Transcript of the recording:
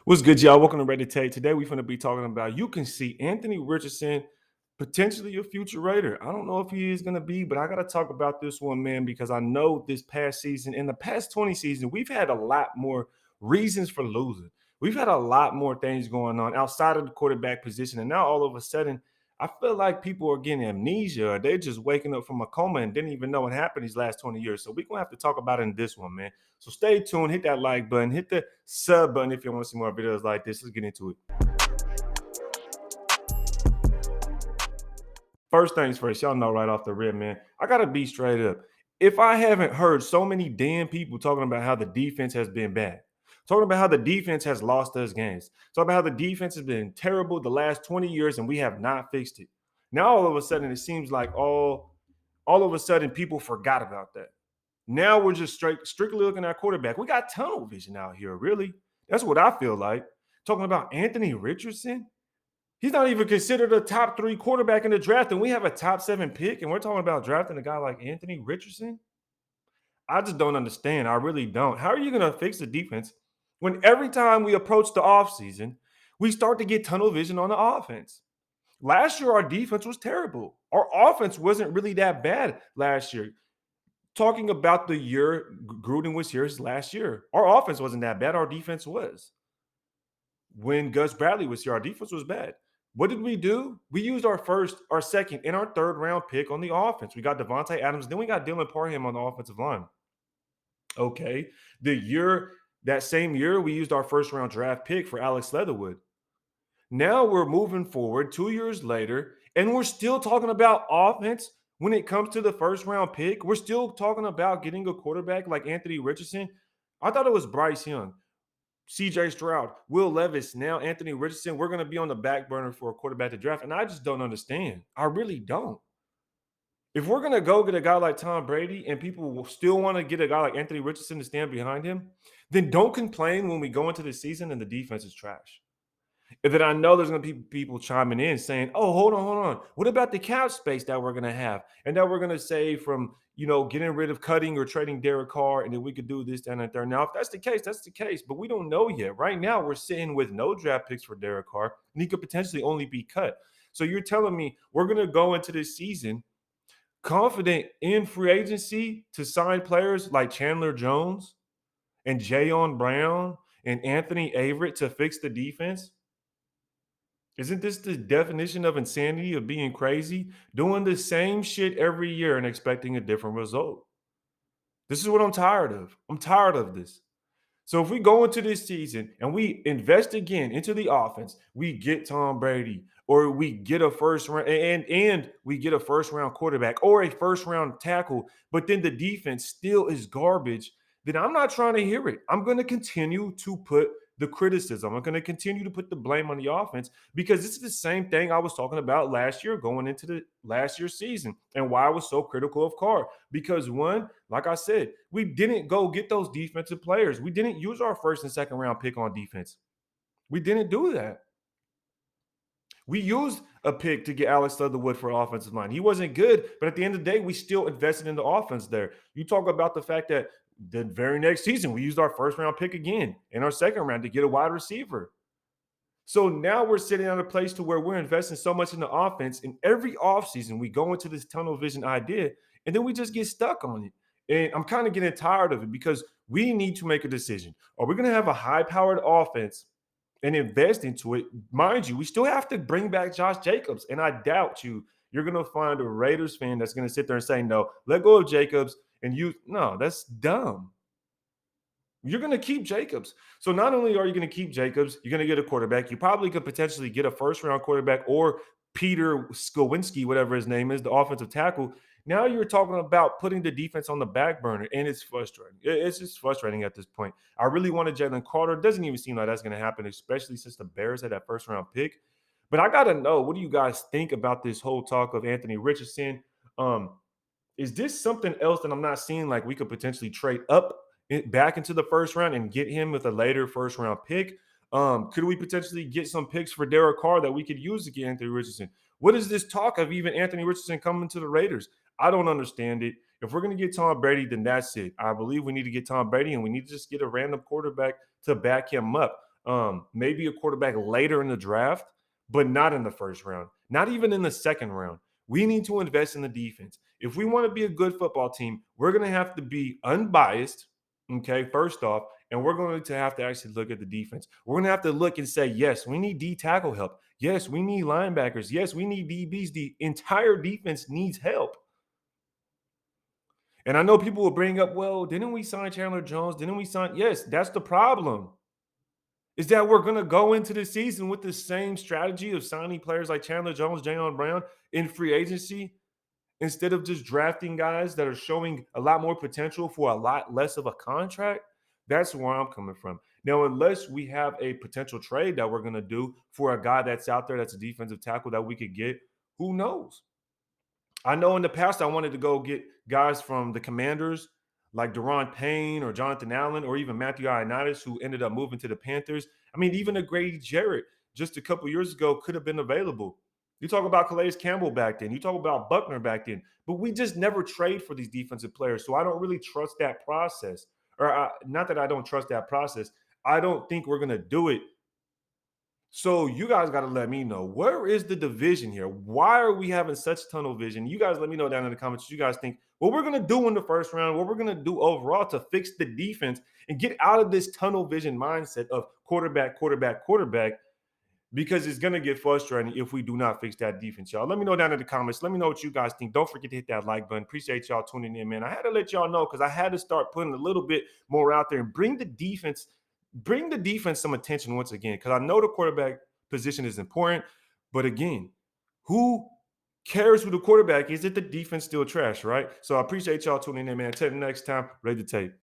What's good, y'all? Welcome to Ready to Take. Today we're going to be talking about you can see Anthony Richardson potentially a future Raider. I don't know if he is going to be, but I got to talk about this one, man, because I know this past season, in the past 20 seasons, we've had a lot more reasons for losing. We've had a lot more things going on outside of the quarterback position. And now all of a sudden, I feel like people are getting amnesia or they're just waking up from a coma and didn't even know what happened these last 20 years. So we're going to have to talk about it in this one, man. So stay tuned, hit that like button, hit the sub button if you want to see more videos like this. Let's get into it. First things first, y'all know right off the rip, man. I gotta be straight up. If I haven't heard so many damn people talking about how the defense has been bad, talking about how the defense has lost us games, talking about how the defense has been terrible the last 20 years and we have not fixed it. Now all of a sudden it seems like all of a sudden people forgot about that. Now we're just strictly looking at quarterback. We got tunnel vision out here, really. That's what I feel like. Talking about Anthony Richardson. He's not even considered a top 3 quarterback in the draft, and we have a top 7 pick, and we're talking about drafting a guy like Anthony Richardson? I just don't understand. I really don't. How are you going to fix the defense when every time we approach the offseason, we start to get tunnel vision on the offense? Last year, our defense was terrible. Our offense wasn't really that bad last year. Talking about the year Gruden was here last year, our offense wasn't that bad. Our defense was. When Gus Bradley was here, our defense was bad. What did we do? We used our first, our second, and our third round pick on the offense. We got Devontae Adams, then we got Dylan Parham on the offensive line. Okay. That same year, we used our first round draft pick for Alex Leatherwood. Now we're moving forward 2 years later, and we're still talking about offense when it comes to the first round pick. We're still talking about getting a quarterback like Anthony Richardson. I thought it was Bryce Young. CJ Stroud, Will Levis, now Anthony Richardson. We're going to be on the back burner for a quarterback to draft. And I just don't understand. I really don't. If we're going to go get a guy like Tom Brady and people will still want to get a guy like Anthony Richardson to stand behind him, then don't complain when we go into the season and the defense is trash. And then I know there's going to be people chiming in saying, oh, hold on. What about the cap space that we're going to have and that we're going to save from, getting rid of cutting or trading Derek Carr and then we could do this, that, and the third. Now, if that's the case, that's the case. But we don't know yet. Right now, we're sitting with no draft picks for Derek Carr and he could potentially only be cut. So you're telling me we're going to go into this season confident in free agency to sign players like Chandler Jones and Jayon Brown and Anthony Averett to fix the defense? Isn't this the definition of insanity, of being crazy? Doing the same shit every year and expecting a different result. This is what I'm tired of. I'm tired of this. So if we go into this season and we invest again into the offense, we get Tom Brady, or we get a first round and we get a first round quarterback or a first round tackle, but then the defense still is garbage, then I'm not trying to hear it. I'm going to continue to put the criticism. I'm going to continue to put the blame on the offense because this is the same thing I was talking about last year going into the last year's season and why I was so critical of Carr. Because one, like I said, we didn't go get those defensive players. We didn't use our first and second round pick on defense. We didn't do that. We used a pick to get Alex Leatherwood for offensive line. He wasn't good, but at the end of the day, we still invested in the offense there. You talk about the fact that the very next season, we used our first round pick again in our second round to get a wide receiver. So now we're sitting at a place to where we're investing so much in the offense. And every offseason, we go into this tunnel vision idea, and then we just get stuck on it. And I'm kind of getting tired of it because we need to make a decision. Are we going to have a high-powered offense and invest into it? Mind you, we still have to bring back Josh Jacobs. And I doubt you're going to find a Raiders fan that's going to sit there and say, no, let go of Jacobs and you. No, that's dumb. You're going to keep Jacobs. So not only are you going to keep Jacobs, you're going to get a quarterback. You probably could potentially get a first-round quarterback or Peter Skowinski, whatever his name is, the offensive tackle. Now you're talking about putting the defense on the back burner, and it's frustrating. It's just frustrating at this point. I really wanted Jalen Carter. It doesn't even seem like that's going to happen, especially since the Bears had that first-round pick. But I got to know, what do you guys think about this whole talk of Anthony Richardson? Is this something else that I'm not seeing, like we could potentially trade up back into the first round and get him with a later first round pick? Could we potentially get some picks for Derek Carr that we could use to get Anthony Richardson? What is this talk of even Anthony Richardson coming to the Raiders? I don't understand it. If we're going to get Tom Brady, then that's it. I believe we need to get Tom Brady, and we need to just get a random quarterback to back him up. maybe a quarterback later in the draft, but not in the first round, not even in the second round. We need to invest in the defense. If we want to be a good football team, we're going to have to be unbiased, okay, first off, and we're going to have to actually look at the defense. We're going to have to look and say, yes, we need D tackle help. Yes, we need linebackers. Yes, we need DBs. The entire defense needs help. And I know people will bring up, well, didn't we sign Chandler Jones? Didn't we sign? Yes, that's the problem. Is that we're going to go into the season with the same strategy of signing players like Chandler Jones, Jayon Brown in free agency instead of just drafting guys that are showing a lot more potential for a lot less of a contract? That's where I'm coming from. Now, unless we have a potential trade that we're going to do for a guy that's out there that's a defensive tackle that we could get, who knows? I know in the past I wanted to go get guys from the Commanders like Deron Payne or Jonathan Allen or even Matthew Ioannidis, who ended up moving to the Panthers. I mean, even a Grady Jarrett just a couple years ago could have been available. You talk about Calais Campbell back then. You talk about Buckner back then. But we just never trade for these defensive players. So I don't really trust that process. Not that I don't trust that process. I don't think we're going to do it. So you guys got to let me know, where is the division here? Why are we having such tunnel vision? You guys let me know down in the comments. You guys think what we're going to do in the first round, what we're going to do overall to fix the defense and get out of this tunnel vision mindset of quarterback, quarterback, quarterback, because it's going to get frustrating if we do not fix that defense, y'all. Let me know down in the comments. Let me know what you guys think. Don't forget to hit that like button. Appreciate y'all tuning in, man. I had to let y'all know because I had to start putting a little bit more out there and bring the defense some attention once again, because I know the quarterback position is important. But again, who cares who the quarterback is if the defense still trash, right? So I appreciate y'all tuning in, man. Until next time, ready to tape.